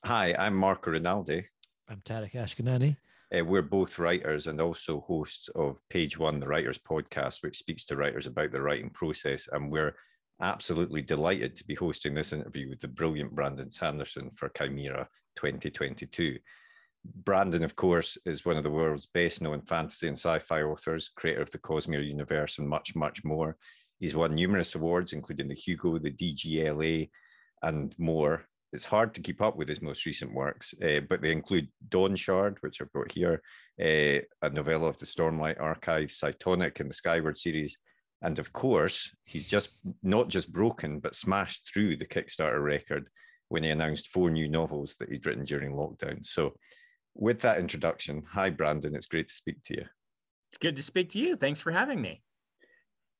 Hi, I'm Marco Rinaldi. I'm Tarek Ashkenani. We're both writers and also hosts of Page One, the Writers Podcast, which speaks to writers about the writing process. And we're absolutely delighted to be hosting this interview with the brilliant Brandon Sanderson for Chimera 2022. Brandon, of course, is one of the world's best known fantasy and sci fi authors, creator of the Cosmere universe, and much, much more. He's won numerous awards, including the Hugo, the DGLA, and more. It's hard to keep up with his most recent works, but they include Dawn Shard, which I've got here, a novella of the Stormlight Archive, Cytonic in the Skyward series, and of course, he's just not just broken, but smashed through the Kickstarter record when he announced 4 new novels that he'd written during lockdown. So, with that introduction, hi Brandon, it's great to speak to you. It's good to speak to you. Thanks for having me.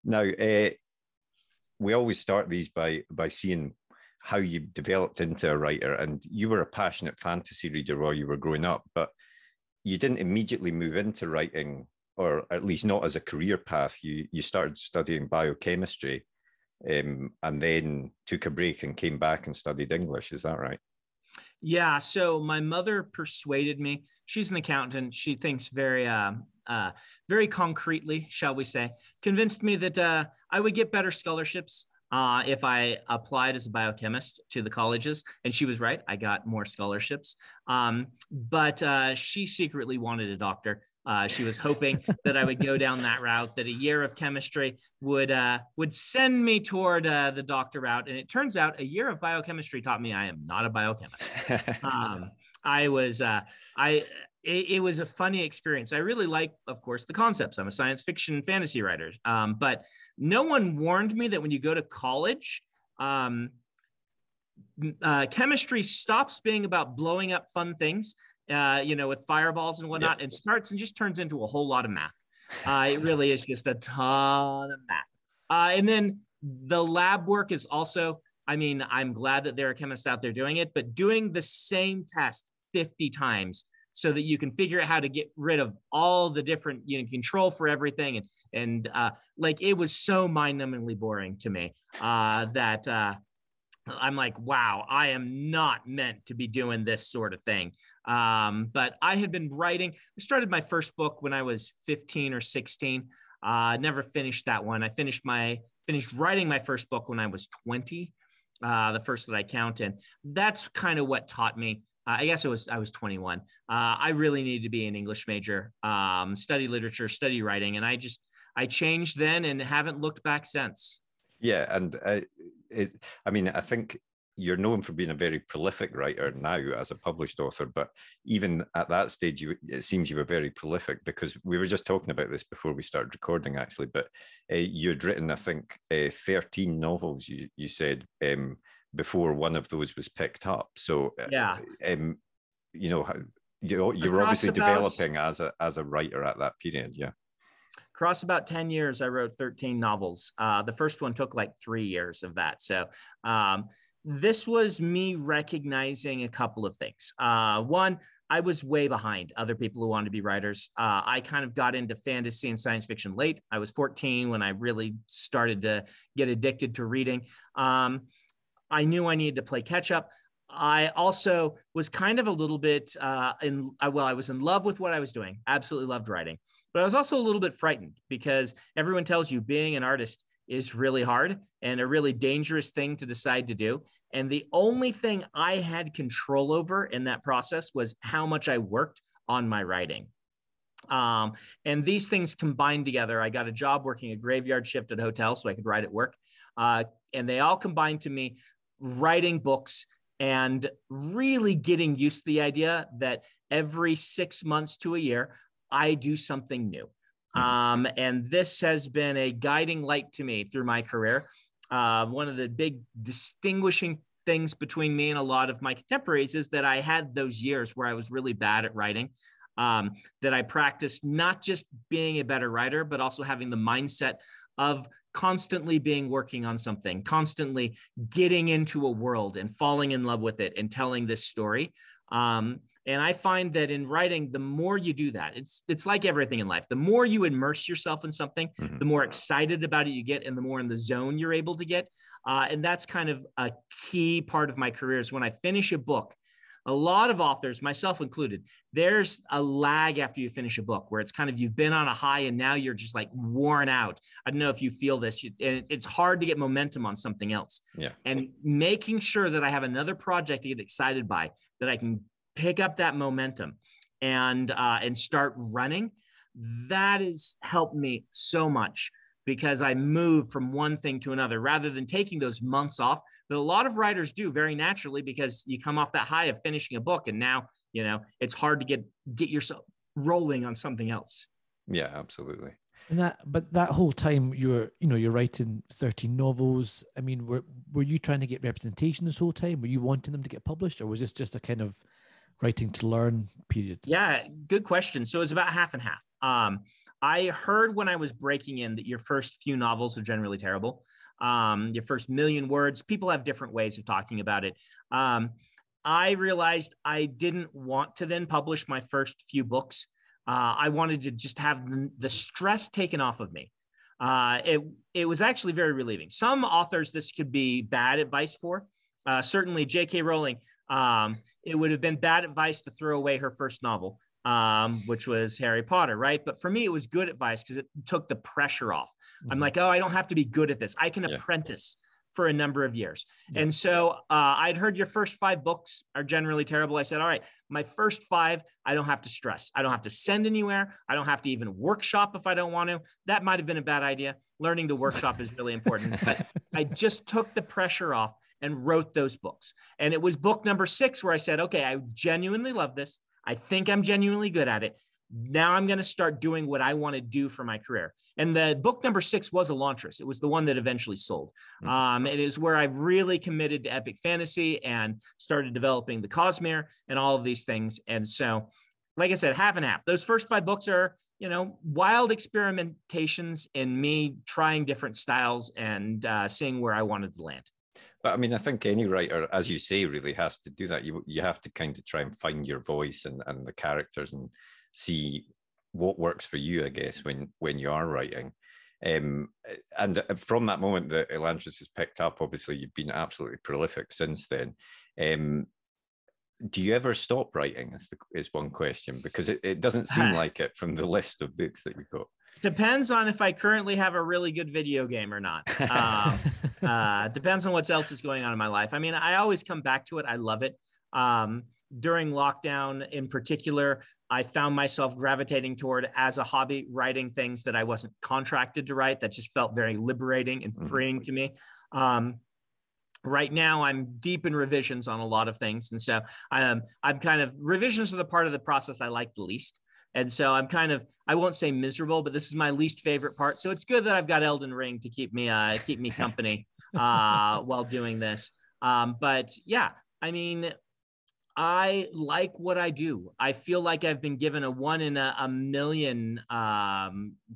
Now, we always start these by seeing how you developed into a writer, and you were a passionate fantasy reader while you were growing up, but you didn't immediately move into writing, or at least not as a career path. You started studying biochemistry, and then took a break and came back and studied English. Is that right? Yeah. So my mother persuaded me. She's an accountant. She thinks very concretely, shall we say, convinced me that I would get better scholarships if I applied as a biochemist to the colleges. And she was right. I got more scholarships. But she secretly wanted a doctor. She was hoping that I would go down that route, that a year of chemistry would send me toward the doctor route. And it turns out a year of biochemistry taught me I am not a biochemist. It was a funny experience. I really like, of course, the concepts. I'm a science fiction and fantasy writer. But no one warned me that when you go to college, chemistry stops being about blowing up fun things, with fireballs and whatnot, and starts and just turns into a whole lot of math. It really is just a ton of math. And then the lab work is also, I'm glad that there are chemists out there doing it, but doing the same test 50 times so that you can figure out how to get rid of all the different, control for everything. And it was so mind-numbingly boring to me that I'm like, wow, I am not meant to be doing this sort of thing. But I had been writing. I started my first book when I was 15 or 16. Never finished that one. I finished writing my first book when I was 20, the first that I counted. That's kind of what taught me. I guess I was 21. I really needed to be an English major, study literature, study writing. And I changed then and haven't looked back since. Yeah, and I think you're known for being a very prolific writer now as a published author, but even at that stage, it seems you were very prolific, because we were just talking about this before we started recording, actually, but you'd written, I think, 13 novels, you said, before one of those was picked up. So, yeah, you're obviously developing as a writer at that period, yeah. Across about 10 years, I wrote 13 novels. The first one took like 3 years of that. So this was me recognizing a couple of things. One, I was way behind other people who wanted to be writers. I kind of got into fantasy and science fiction late. I was 14 when I really started to get addicted to reading. I knew I needed to play catch up. I also was kind of a little bit I was in love with what I was doing. Absolutely loved writing. But I was also a little bit frightened, because everyone tells you being an artist is really hard and a really dangerous thing to decide to do. And the only thing I had control over in that process was how much I worked on my writing. And these things combined together. I got a job working a graveyard shift at a hotel so I could write at work. And they all combined to me writing books and really getting used to the idea that every 6 months to a year, I do something new. And this has been a guiding light to me through my career. One of the big distinguishing things between me and a lot of my contemporaries is that I had those years where I was really bad at writing, that I practiced not just being a better writer, but also having the mindset of constantly working on something, constantly getting into a world and falling in love with it and telling this story. And I find that in writing, the more you do that, it's like everything in life. The more you immerse yourself in something, the more excited about it you get, and the more in the zone you're able to get. And that's kind of a key part of my career, is when I finish a book, A lot of authors, myself included, there's a lag after you finish a book where it's kind of, you've been on a high and now you're just like worn out. I don't know if you feel this, and it's hard to get momentum on something else. Yeah. And making sure that I have another project to get excited by, that I can pick up that momentum and start running, that has helped me so much, because I move from one thing to another rather than taking those months off that a lot of writers do very naturally, because you come off that high of finishing a book and now, it's hard to get yourself rolling on something else. Yeah, absolutely. And that whole time you're writing 13 novels. I mean, were you trying to get representation this whole time? Were you wanting them to get published, or was this just a kind of writing to learn period? Yeah, good question. So it's about half and half. I heard when I was breaking in that your first few novels are generally terrible. Your first million words, people have different ways of talking about it. I realized I didn't want to then publish my first few books. I wanted to just have the stress taken off of me. It was actually very relieving. Some authors, this could be bad advice for. Certainly J.K. Rowling, it would have been bad advice to throw away her first novel, which was Harry Potter, right? But for me, it was good advice because it took the pressure off. I'm like, oh, I don't have to be good at this. I can apprentice for a number of years. And so I'd heard your first 5 books are generally terrible. I said, all right, my first 5, I don't have to stress. I don't have to send anywhere. I don't have to even workshop if I don't want to. That might've been a bad idea. Learning to workshop is really important. But I just took the pressure off and wrote those books. And it was book number 6 where I said, okay, I genuinely love this. I think I'm genuinely good at it. Now I'm going to start doing what I want to do for my career. And the book number 6 was Elantris. It was the one that eventually sold. It is where I really committed to epic fantasy and started developing the Cosmere and all of these things. And so, like I said, half and half. Those first 5 books are, wild experimentations in me trying different styles and seeing where I wanted to land. But I mean, I think any writer, as you say, really has to do that. You have to kind of try and find your voice and the characters and see what works for you, I guess, when you are writing. And from that moment that Elantris has picked up, obviously you've been absolutely prolific since then. Do you ever stop writing is one question, because it doesn't seem like it from the list of books that you've got. Depends on if I currently have a really good video game or not. Depends on what else is going on in my life. I mean, I always come back to it. I love it. During lockdown in particular, I found myself gravitating toward, as a hobby, writing things that I wasn't contracted to write, that just felt very liberating and freeing to me. Right now, I'm deep in revisions on a lot of things. And so I'm kind of, revisions are the part of the process I like the least. And so I'm kind of, I won't say miserable, but this is my least favorite part. So it's good that I've got Elden Ring to keep me company while doing this. But yeah, I mean, I like what I do. I feel like I've been given a 1 in a million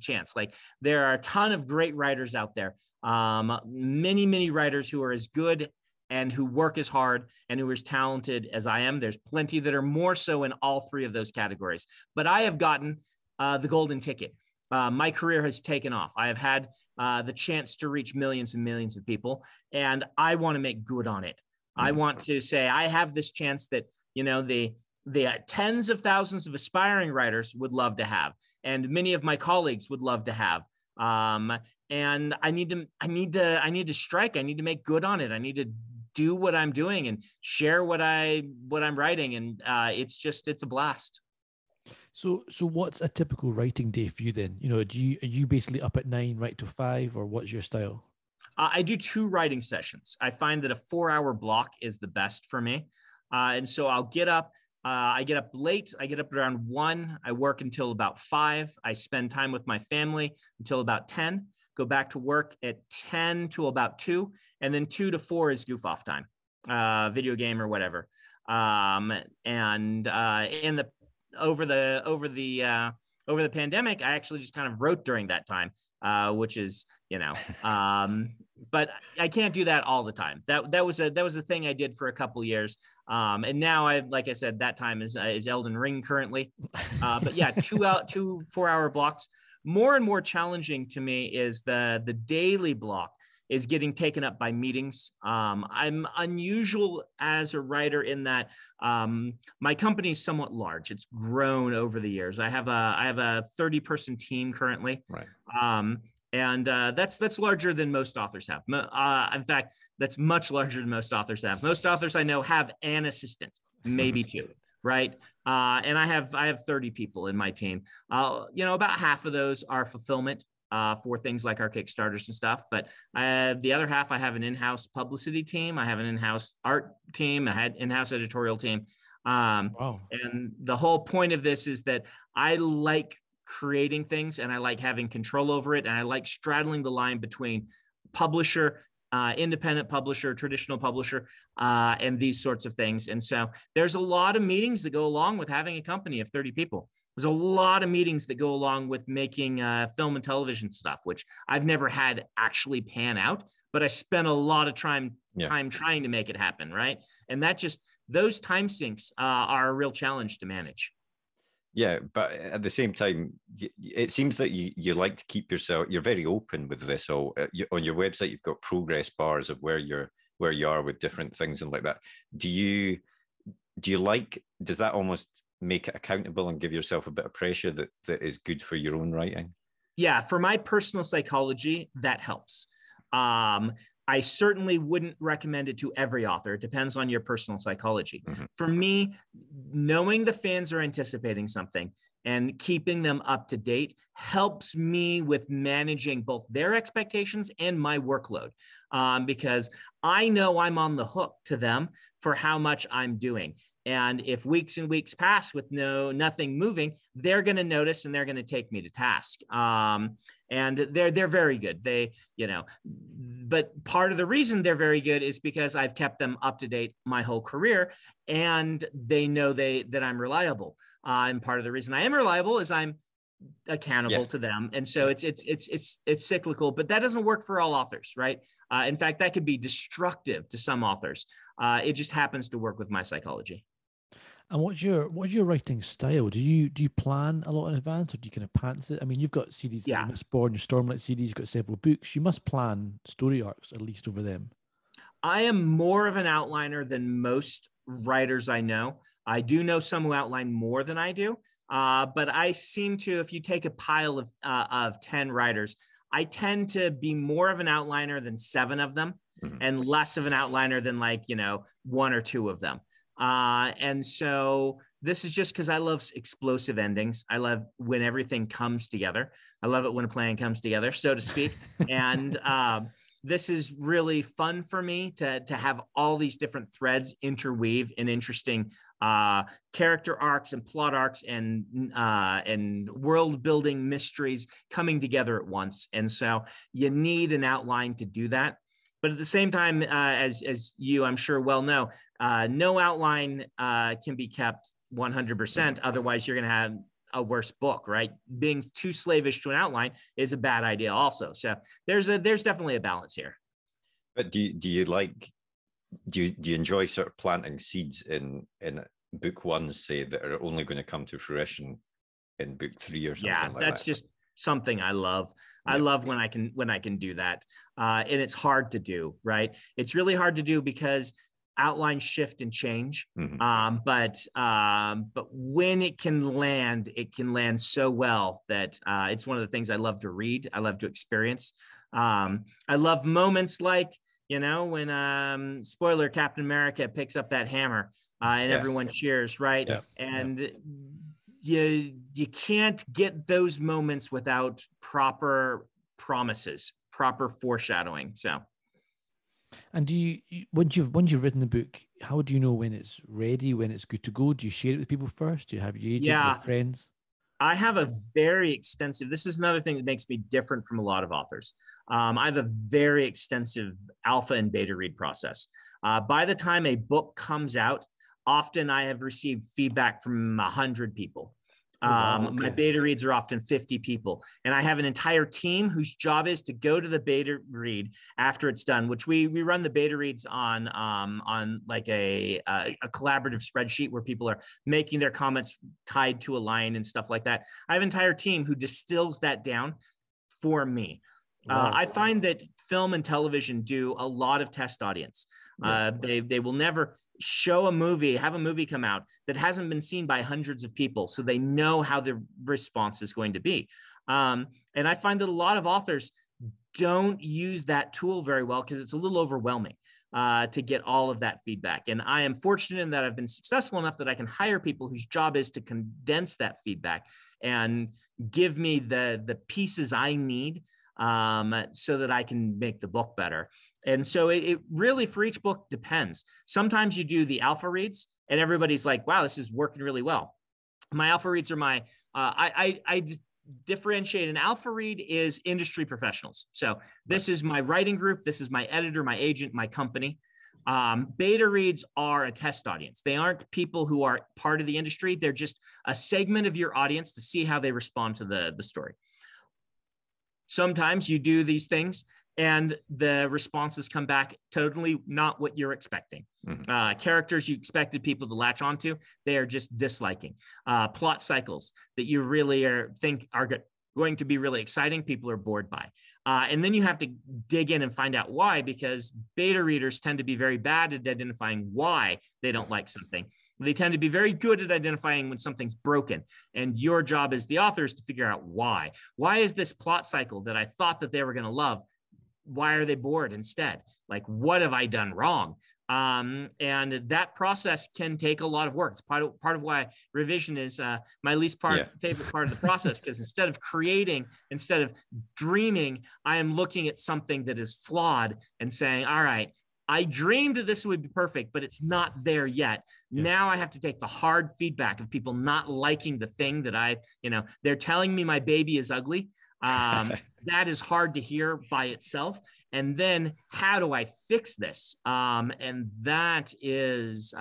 chance. Like, there are a ton of great writers out there. Many writers who are as good and who work as hard and who are as talented as I am. There's plenty that are more so in all 3 of those categories. But I have gotten the golden ticket. My career has taken off. I have had the chance to reach millions and millions of people, and I want to make good on it. I want to say I have this chance that, the tens of thousands of aspiring writers would love to have, and many of my colleagues would love to have. And I need to strike. I need to make good on it. I need to do what I'm doing and share what I'm writing. And it's a blast. So what's a typical writing day for you then? Are you basically up at 9, write till 5, or what's your style? I do 2 writing sessions. I find that a 4-hour block is the best for me. And so I'll get up. I get up late. I get up around 1. I work until about 5. I spend time with my family until about 10. Go back to work at 10 to about 2. And then 2 to 4 is goof off time, video game or whatever. Over the pandemic, I actually just kind of wrote during that time, which is, but I can't do that all the time. That was a thing I did for a couple of years. And now like I said, that time is Elden Ring currently. But yeah, 2 4-hour blocks. More and more challenging to me is the daily block. is getting taken up by meetings. I'm unusual as a writer in that my company is somewhat large. It's grown over the years. I have a 30-person team currently. Right. And that's larger than most authors have. In fact, that's much larger than most authors have. Most authors I know have an assistant, maybe two, right? And I have 30 people in my team. About half of those are fulfillment for things like our Kickstarters and stuff. But the other half, I have an in-house publicity team. I have an in-house art team. I had in-house editorial team. Wow. And the whole point of this is that I like creating things and I like having control over it. And I like straddling the line between publisher, independent publisher, traditional publisher, and these sorts of things. And so there's a lot of meetings that go along with having a company of 30 people. There's a lot of meetings that go along with making film and television stuff, which I've never had actually pan out, but I spent a lot of time trying to make it happen, right? And those time sinks are a real challenge to manage. Yeah, but at the same time, it seems that you like to keep yourself. You're very open with this. All on your website, you've got progress bars of where you are with different things and like that. Do you like? Does that almost make it accountable and give yourself a bit of pressure that is good for your own writing? Yeah, for my personal psychology, that helps. I certainly wouldn't recommend it to every author. It depends on your personal psychology. Mm-hmm. For me, knowing the fans are anticipating something and keeping them up to date helps me with managing both their expectations and my workload, because I know I'm on the hook to them for how much I'm doing. And if weeks and weeks pass with nothing moving, they're going to notice and they're going to take me to task. And they're very good. But part of the reason they're very good is because I've kept them up to date my whole career, and they know that I'm reliable. And part of the reason I am reliable is I'm accountable to them. And so it's cyclical, but that doesn't work for all authors, right? In fact, that could be destructive to some authors. It just happens to work with my psychology. And what's your writing style? Do you plan a lot in advance, or do you kind of pants it? I mean, you've got series, yeah. Mistborn, your Stormlight series, you've got several books. You must plan story arcs at least over them. I am more of an outliner than most writers I know. I do know some who outline more than I do, but I seem to, if you take a pile of 10 writers, I tend to be more of an outliner than 7 of them, and less of an outliner than 1 or 2 of them. And so this is just because I love explosive endings. I love when everything comes together. I love it when a plan comes together, so to speak. And this is really fun for me to have all these different threads interweave in interesting character arcs and plot arcs and world building mysteries coming together at once. And so you need an outline to do that. But at the same time, as you, I'm sure, well know, no outline can be kept 100%. Otherwise, you're going to have a worse book, right? Being too slavish to an outline is a bad idea also. So there's definitely a balance here. But do you enjoy sort of planting seeds in book 1, say, that are only going to come to fruition in book 3 or something like that? Yeah, that's just something I love. I love when I can do that. And it's hard to do, right? It's really hard to do because outlines shift and change. But when it can land so well that it's one of the things I love to read. I love to experience. I love moments like, when spoiler, Captain America picks up that hammer and everyone cheers, right? Yeah. And you can't get those moments without proper promises, proper foreshadowing. So, and do you once you've written the book, how do you know when it's ready, when it's good to go? Do you share it with people first? Do you have your agent, your friends? I have a very extensive. This is another thing that makes me different from a lot of authors. I have a very extensive alpha and beta read process. By the time a book comes out, often I have received feedback from 100 people. My beta reads are often 50 people, and I have an entire team whose job is to go to the beta read after it's done, which we run the beta reads on like a collaborative spreadsheet where people are making their comments tied to a line and stuff like that. I have an entire team who distills that down for me. Wow. I find that film and television do a lot of test audience. They will never show a movie, have a movie come out that hasn't been seen by hundreds of people, so they know how the response is going to be. And I find that a lot of authors don't use that tool very well because it's a little overwhelming to get all of that feedback. And I am fortunate in that I've been successful enough that I can hire people whose job is to condense that feedback and give me the pieces I need so that I can make the book better. And so it really, for each book, depends. Sometimes you do the alpha reads and everybody's like, wow, this is working really well. My alpha reads are my, I differentiate. An alpha read is industry professionals. So this is my writing group. This is my editor, my agent, my company. Beta reads are a test audience. They aren't people who are part of the industry. They're just a segment of your audience to see how they respond to the story. Sometimes you do these things and the responses come back totally not what you're expecting. Characters you expected people to latch onto, they are just disliking. Plot cycles that you really think are going to be really exciting, people are bored by. And then you have to dig in and find out why, because beta readers tend to be very bad at identifying why they don't like something. They tend to be very good at identifying when something's broken. And your job as the author is to figure out why. Why is this plot cycle that I thought that they were going to love? Why are they bored instead? Like, what have I done wrong? And that process can take a lot of work. It's part of why revision is my least favorite part of the process, because instead of dreaming, I am looking at something that is flawed and saying, all right, I dreamed that this would be perfect, but it's not there yet. Yeah. Now I have to take the hard feedback of people not liking the thing that they're telling me my baby is ugly. That is hard to hear by itself. And then how do I fix this? And that is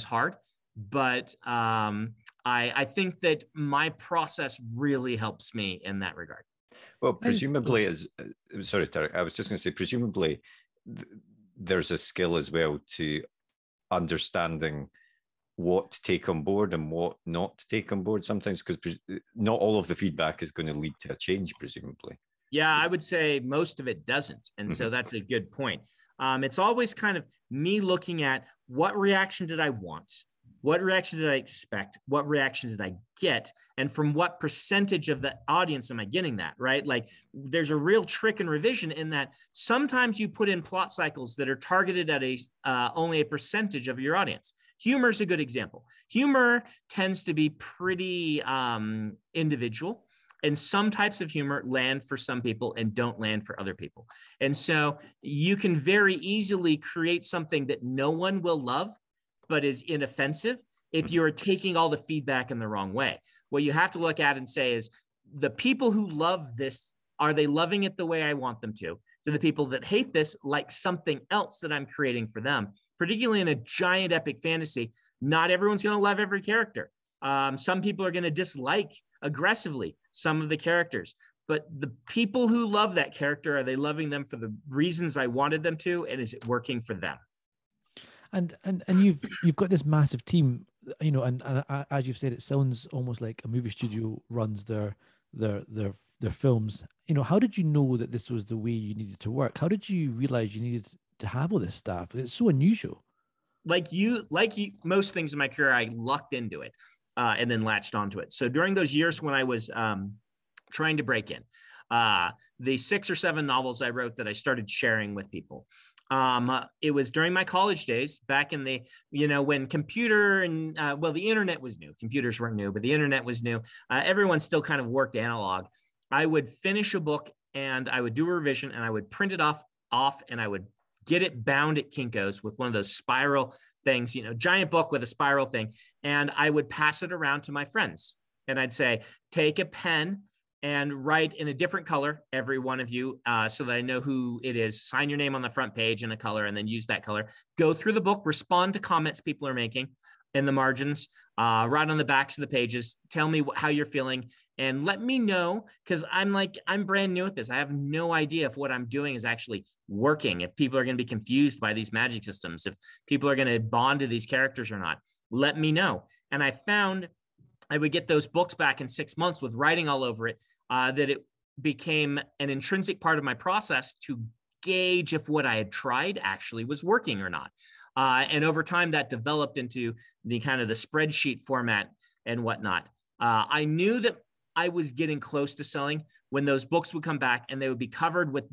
hard, but I think that my process really helps me in that regard. Well, presumably, sorry, Tarek, I was just going to say, presumably there's a skill as well to understanding what to take on board and what not to take on board sometimes, because not all of the feedback is going to lead to a change, presumably. Yeah, I would say most of it doesn't. And so that's a good point. It's always kind of me looking at what reaction did I want? What reaction did I expect? What reaction did I get? And from what percentage of the audience am I getting that, right? Like, there's a real trick in revision in that sometimes you put in plot cycles that are targeted at only a percentage of your audience. Humor is a good example. Humor tends to be pretty individual. And some types of humor land for some people and don't land for other people. And so you can very easily create something that no one will love, but is inoffensive if you're taking all the feedback in the wrong way. What you have to look at and say is, the people who love this, are they loving it the way I want them to? Do the people that hate this like something else that I'm creating for them? Particularly in a giant epic fantasy, not everyone's going to love every character. Some people are going to dislike aggressively some of the characters, but the people who love that character, are they loving them for the reasons I wanted them to? And is it working for them? And you've got this massive team, and as you've said, it sounds almost like a movie studio runs their films. How did you know that this was the way you needed to work? How did you realize you needed to have all this staff? It's so unusual. Like most things in my career, I lucked into it and then latched onto it. So during those years when I was trying to break in, the 6 or 7 novels I wrote that I started sharing with people, it was during my college days, back in the, when computer and, the internet was new. Computers weren't new, but the internet was new. Everyone still kind of worked analog. I would finish a book and I would do a revision and I would print it off and I would get it bound at Kinko's with one of those spiral things, giant book with a spiral thing. And I would pass it around to my friends. And I'd say, take a pen and write in a different color, every one of you, so that I know who it is. Sign your name on the front page in a color and then use that color. Go through the book, respond to comments people are making in the margins, write on the backs of the pages. Tell me how you're feeling and let me know, because I'm brand new at this. I have no idea if what I'm doing is actually working, if people are going to be confused by these magic systems, if people are going to bond to these characters or not. Let me know. And I found I would get those books back in 6 months with writing all over it, that became an intrinsic part of my process to gauge if what I had tried actually was working or not. And over time, that developed into the kind of the spreadsheet format and whatnot. I knew that I was getting close to selling when those books would come back and they would be covered with,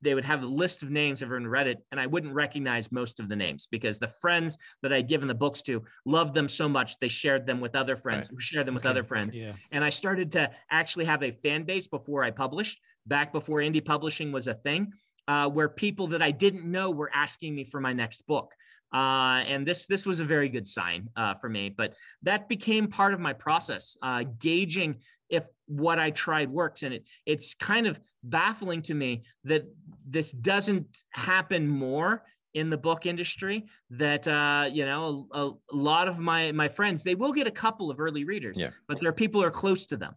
they would have a list of names, everyone read it, and I wouldn't recognize most of the names because the friends that I'd given the books to loved them so much, they shared them with other friends who shared them with other friends. Yeah. And I started to actually have a fan base before I published, back before indie publishing was a thing, where people that I didn't know were asking me for my next book. And this was a very good sign for me, but that became part of my process, gauging if what I tried works. And it's kind of baffling to me that this doesn't happen more in the book industry, that, you know, a lot of my friends, they will get a couple of early readers, but there are people who are close to them.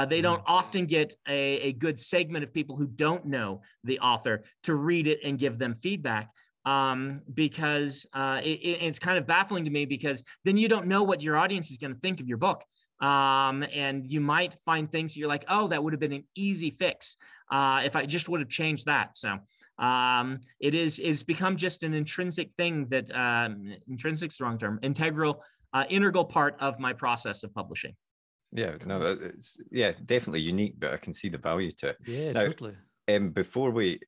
They don't often get a good segment of people who don't know the author to read it and give them feedback. Because it's kind of baffling to me, because then you don't know what your audience is going to think of your book. And you might find things that you're like, oh, that would have been an easy fix if I just would have changed that. So it's become just an intrinsic thing that intrinsic's the wrong term, integral part of my process of publishing. Yeah, no, it's definitely unique, but I can see the value to it. Yeah, now, totally. Before we've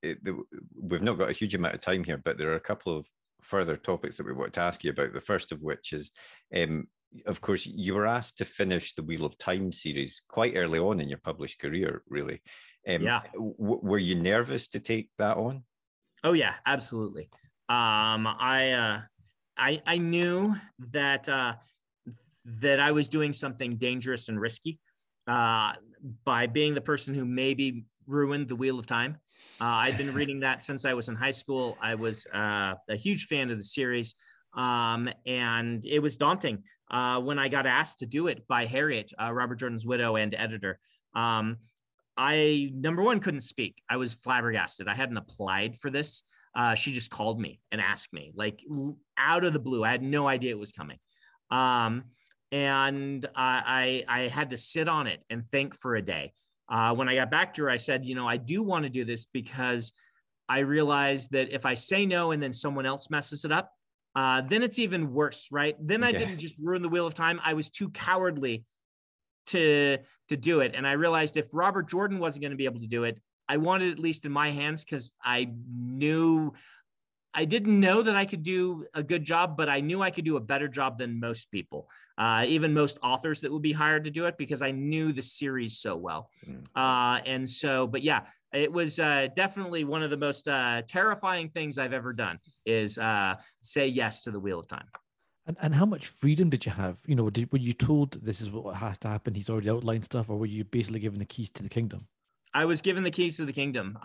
not got a huge amount of time here, but there are a couple of further topics that we want to ask you about. The first of which is, of course, you were asked to finish the Wheel of Time series quite early on in your published career, really. Were you nervous to take that on? Oh yeah, absolutely. I knew that that I was doing something dangerous and risky by being the person who maybe ruined the Wheel of Time. I'd been reading that since I was in high school. I was a huge fan of the series, and it was daunting when I got asked to do it by Harriet, Robert Jordan's widow and editor. I, number one, couldn't speak. I was flabbergasted. I hadn't applied for this. She just called me and asked me, like, out of the blue. I had no idea it was coming. And I had to sit on it and think for a day. When I got back to her, I said, you know, I do want to do this because I realized that if I say no and then someone else messes it up, then it's even worse, right? Then I didn't just ruin the Wheel of Time. I was too cowardly to do it. And I realized if Robert Jordan wasn't going to be able to do it, I wanted it at least in my hands, because I didn't know that I could do a good job, but I knew I could do a better job than most people, even most authors that would be hired to do it, because I knew the series so well. And so, but yeah, it was definitely one of the most terrifying things I've ever done is say yes to the Wheel of Time. And how much freedom did you have? You know, were you told this is what has to happen? He's already outlined stuff, or were you basically given the keys to the kingdom? I was given the keys to the kingdom.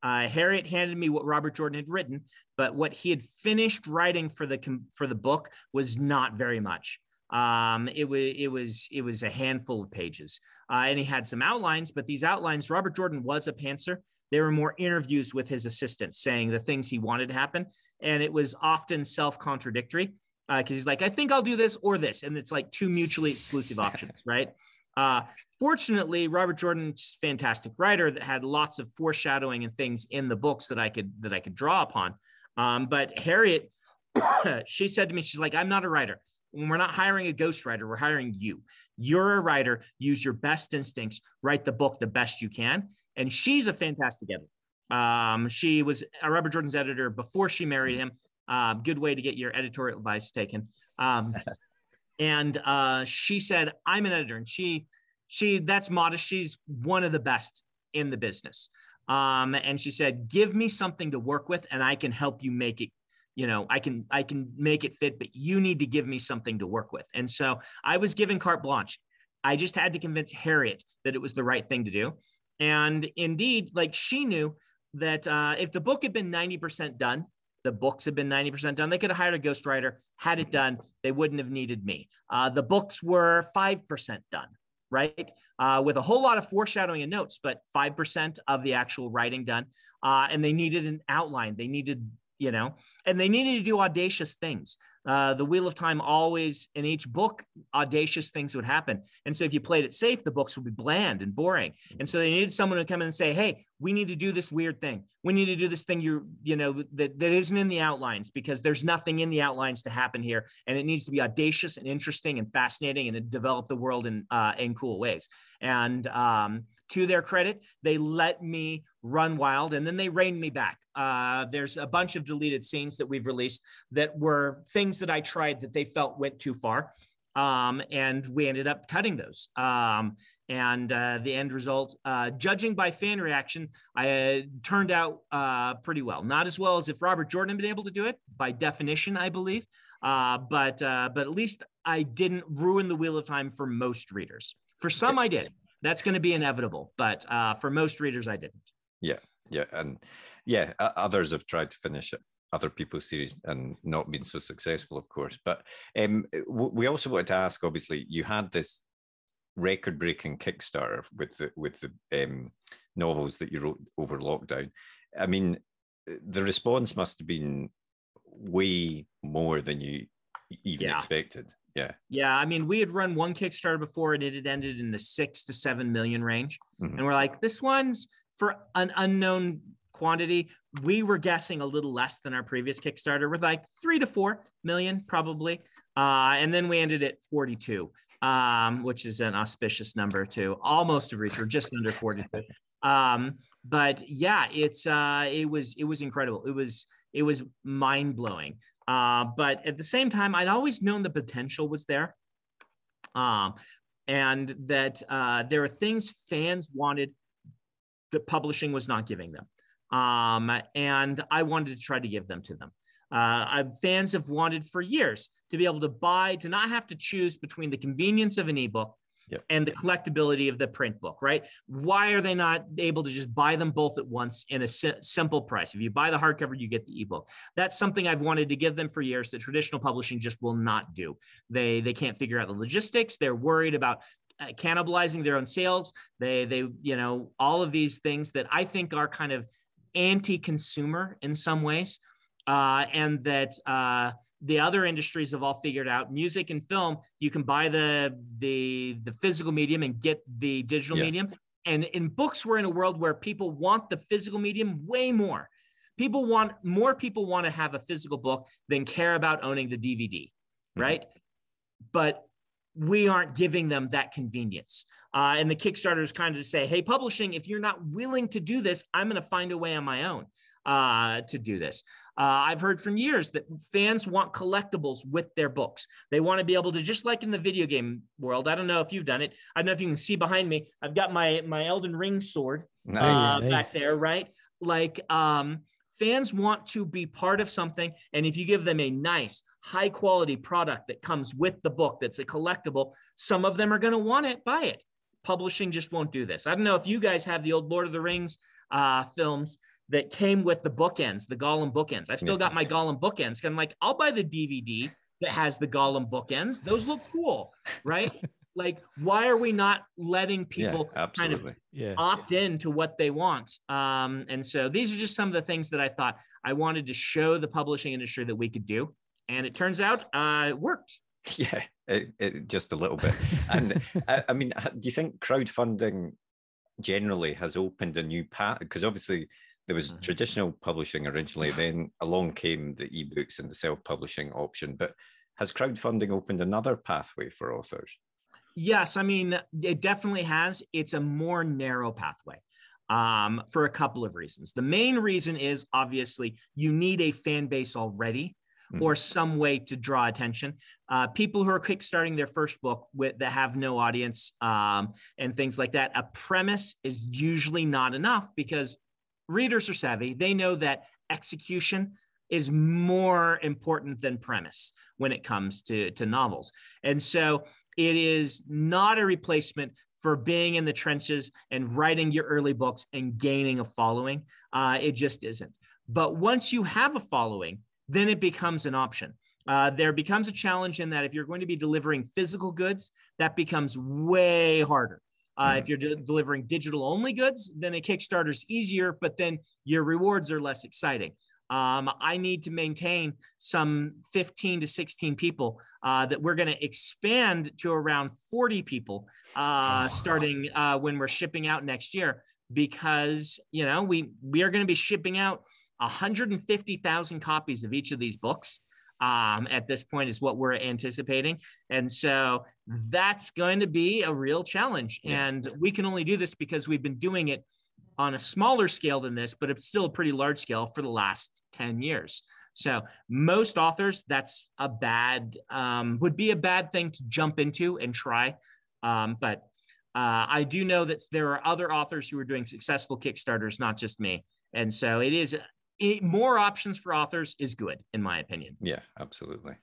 Harriet handed me what Robert Jordan had written, but what he had finished writing for the book was not very much. It was a handful of pages, and he had some outlines. But these outlines, Robert Jordan was a pantser. There were more interviews with his assistants saying the things he wanted to happen, and it was often self-contradictory because he's like, I think I'll do this or this, and it's like two mutually exclusive options, right? Fortunately, Robert Jordan's a fantastic writer that had lots of foreshadowing and things in the books that I could draw upon. But Harriet, she said to me, she's like, I'm not a writer. We're not hiring a ghostwriter. We're hiring you. You're a writer. Use your best instincts. Write the book the best you can. And she's a fantastic editor. She was Robert Jordan's editor before she married him. Good way to get your editorial advice taken. And she said, I'm an editor. And she that's modest. She's one of the best in the business. And she said, give me something to work with and I can help you make it, you know, I can make it fit, but you need to give me something to work with. And so I was given carte blanche. I just had to convince Harriet that it was the right thing to do. And indeed, like, she knew that if the book had been 90% done, the books had been 90% done, they could have hired a ghostwriter, had it done. They wouldn't have needed me. The books were 5% done, right? With a whole lot of foreshadowing and notes, but 5% of the actual writing done. And they needed an outline. They needed you know, and they needed to do audacious things. The Wheel of Time always, in each book, audacious things would happen. And so if you played it safe, the books would be bland and boring. And so they needed someone to come in and say, hey, we need to do this weird thing. We need to do this thing that isn't in the outlines, because there's nothing in the outlines to happen here. And it needs to be audacious and interesting and fascinating, and develop the world in cool ways. And to their credit, they let me run wild, and then they reined me back. There's a bunch of deleted scenes that we've released that were things that I tried that they felt went too far. And we ended up cutting those. And the end result, judging by fan reaction, turned out pretty well. Not as well as if Robert Jordan had been able to do it, by definition, I believe. But at least I didn't ruin the Wheel of Time for most readers. For some, I did. That's going to be inevitable. But for most readers, I didn't. Yeah. And yeah, others have tried to finish it, other people's series, and not been so successful, of course. But we also wanted to ask, obviously, you had this record-breaking Kickstarter with the novels that you wrote over lockdown. I mean, the response must have been way more than you even expected. Yeah. I mean, we had run one Kickstarter before, and it had ended in the 6 to 7 million range. And we're like, this one's for an unknown quantity. We were guessing a little less than our previous Kickstarter, with like 3 to 4 million probably. And then we ended at 42, which is an auspicious number to almost have reached. We're just under 42. But yeah, it was incredible. It was mind blowing. But at the same time, I'd always known the potential was there. And that there are things fans wanted that publishing was not giving them. And I wanted to try to give them to them. Fans have wanted for years to be able to not have to choose between the convenience of an ebook and the collectability of the print book, right? Why are they not able to just buy them both at once in a simple price? If you buy the hardcover, you get the ebook. That's something I've wanted to give them for years that traditional publishing just will not do. They can't figure out the logistics. They're worried about cannibalizing their own sales. They all of these things that I think are kind of anti-consumer in some ways, and that the other industries have all figured out. Music and film, you can buy the physical medium and get the digital medium. And in books, we're in a world where people want the physical medium way more. More people want to have a physical book than care about owning the DVD, right? But we aren't giving them that convenience. And the Kickstarter is kind of to say, hey, publishing, if you're not willing to do this, I'm going to find a way on my own to do this. I've heard from years that fans want collectibles with their books. They want to be able to, just like in the video game world, I don't know if you've done it. I don't know if you can see behind me. I've got my Elden Ring sword back there, right? Like, fans want to be part of something. And if you give them a nice, high quality product that comes with the book, that's a collectible, some of them are going to want it, buy it. Publishing just won't do this. I don't know if you guys have the old Lord of the Rings films that came with the bookends, the Gollum bookends. I've still got my Gollum bookends. I'm like, I'll buy the DVD that has the Gollum bookends. Those look cool, right? Like, why are we not letting people kind of opt in to what they want? And so these are just some of the things that I thought I wanted to show the publishing industry that we could do. And it turns out it worked. Yeah, it just a little bit. And I mean, do you think crowdfunding generally has opened a new path? Because obviously there was traditional publishing originally, then along came the ebooks and the self-publishing option. But has crowdfunding opened another pathway for authors? Yes, I mean, it definitely has. It's a more narrow pathway for a couple of reasons. The main reason is, obviously, you need a fan base already or some way to draw attention. People who are kickstarting their first book that have no audience and things like that, a premise is usually not enough, because readers are savvy. They know that execution is more important than premise when it comes to novels. And so it is not a replacement for being in the trenches and writing your early books and gaining a following. It just isn't. But once you have a following, then it becomes an option. There becomes a challenge in that if you're going to be delivering physical goods, that becomes way harder. If you're delivering digital only goods, then a Kickstarter is easier, but then your rewards are less exciting. I need to maintain some 15 to 16 people that we're going to expand to around 40 people starting when we're shipping out next year, because, you know, we are going to be shipping out 150,000 copies of each of these books. At this point is what we're anticipating. And so that's going to be a real challenge. Yeah. And we can only do this because we've been doing it on a smaller scale than this, but it's still a pretty large scale for the last 10 years. So most authors, that's a bad, would be a bad thing to jump into and try. But I do know that there are other authors who are doing successful Kickstarters, not just me. And so more options for authors is good, in my opinion. Yeah, absolutely.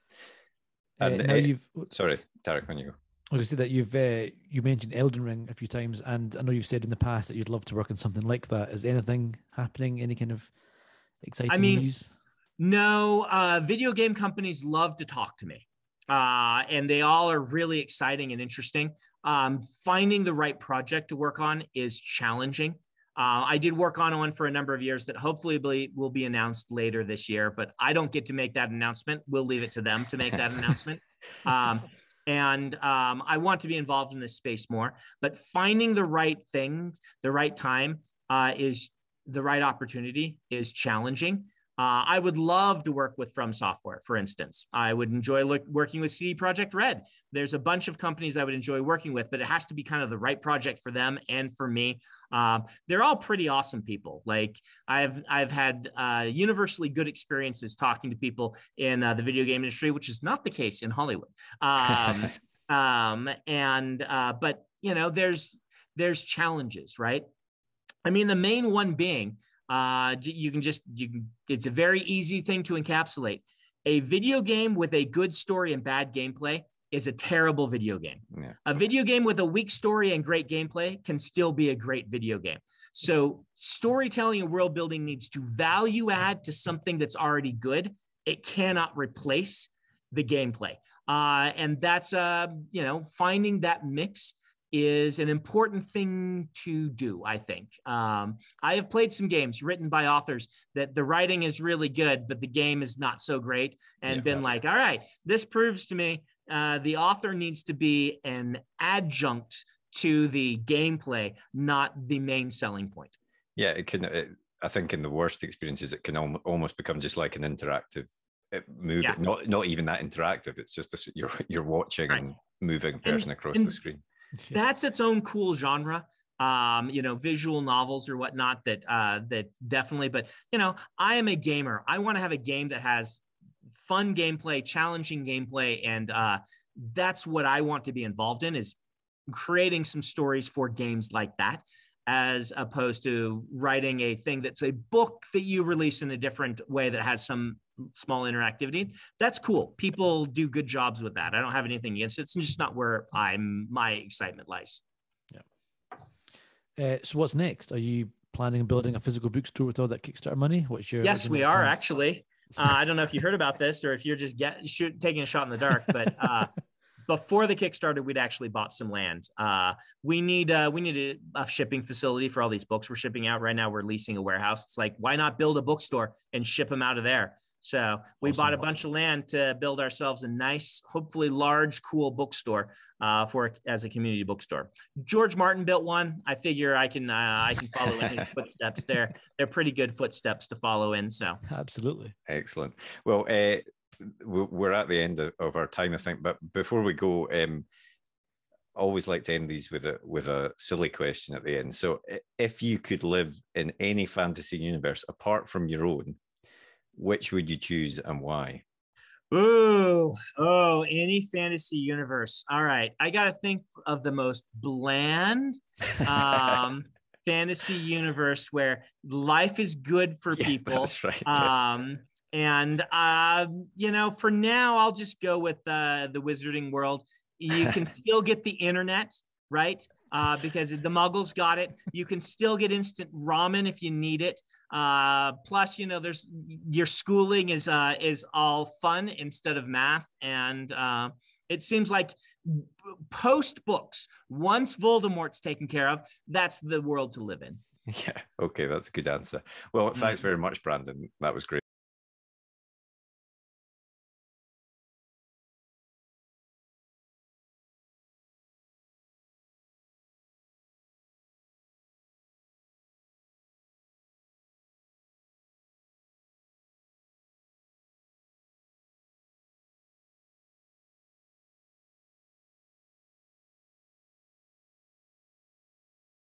And now sorry, Tarek, when you go. I was going to say that you mentioned Elden Ring a few times, and I know you've said in the past that you'd love to work on something like that. Is anything happening? Any kind of exciting news? No, video game companies love to talk to me, and they all are really exciting and interesting. Finding the right project to work on is challenging. I did work on one for a number of years that hopefully will be announced later this year, but I don't get to make that announcement. We'll leave it to them to make that announcement. And I want to be involved in this space more, but finding the right thing, the right time is the right opportunity is challenging. I would love to work with From Software, for instance. I would enjoy working with CD Projekt Red. There's a bunch of companies I would enjoy working with, but it has to be kind of the right project for them and for me. They're all pretty awesome people. Like I've had universally good experiences talking to people in the video game industry, which is not the case in Hollywood. But you know, there's challenges, right? I mean, the main one being, it's a very easy thing to encapsulate. A video game with a good story and bad gameplay is a terrible video game. Yeah. A video game with a weak story and great gameplay can still be a great video game. So storytelling and world building needs to value add to something that's already good. It cannot replace the gameplay. And that's, finding that mix is an important thing to do, I think. I have played some games written by authors that the writing is really good, but the game is not so great, and all right, this proves to me the author needs to be an adjunct to the gameplay, not the main selling point. Yeah, it can. I think in the worst experiences, it can almost become just like an interactive movie. Yeah. Not even that interactive. It's just you're watching right. And moving person across the screen. That's its own cool genre, visual novels or whatnot that definitely, but I am a gamer. I want to have a game that has fun gameplay, challenging gameplay. And that's what I want to be involved in, is creating some stories for games like that, as opposed to writing a thing that's a book that you release in a different way that has some small interactivity. That's cool. People do good jobs with that. I don't have anything against it. It's just not where my excitement lies. Yeah. So what's next? Are you planning on building a physical bookstore with all that Kickstarter money? Yes, we are plans? Actually. I don't know if you heard about this or if you're just taking a shot in the dark, but before the Kickstarter, we'd actually bought some land. We need a shipping facility for all these books we're shipping out. Right now, we're leasing a warehouse. It's like, why not build a bookstore and ship them out of there? So we bought a bunch of land to build ourselves a nice, hopefully large, cool bookstore as a community bookstore. George Martin built one. I figure I can follow in his footsteps. They're pretty good footsteps to follow in. So absolutely excellent. Well, we're at the end of our time, I think. But before we go, I always like to end these with a silly question at the end. So, if you could live in any fantasy universe apart from your own, which would you choose and why? Any fantasy universe. All right. I got to think of the most bland fantasy universe where life is good for people. That's right. And, for now, I'll just go with the Wizarding World. You can still get the internet, right? Because the Muggles got it. You can still get instant ramen if you need it. Plus, there's your schooling is all fun instead of math. And it seems like post books, once Voldemort's taken care of, that's the world to live in. Yeah. Okay. That's a good answer. Well, thanks very much, Brandon. That was great.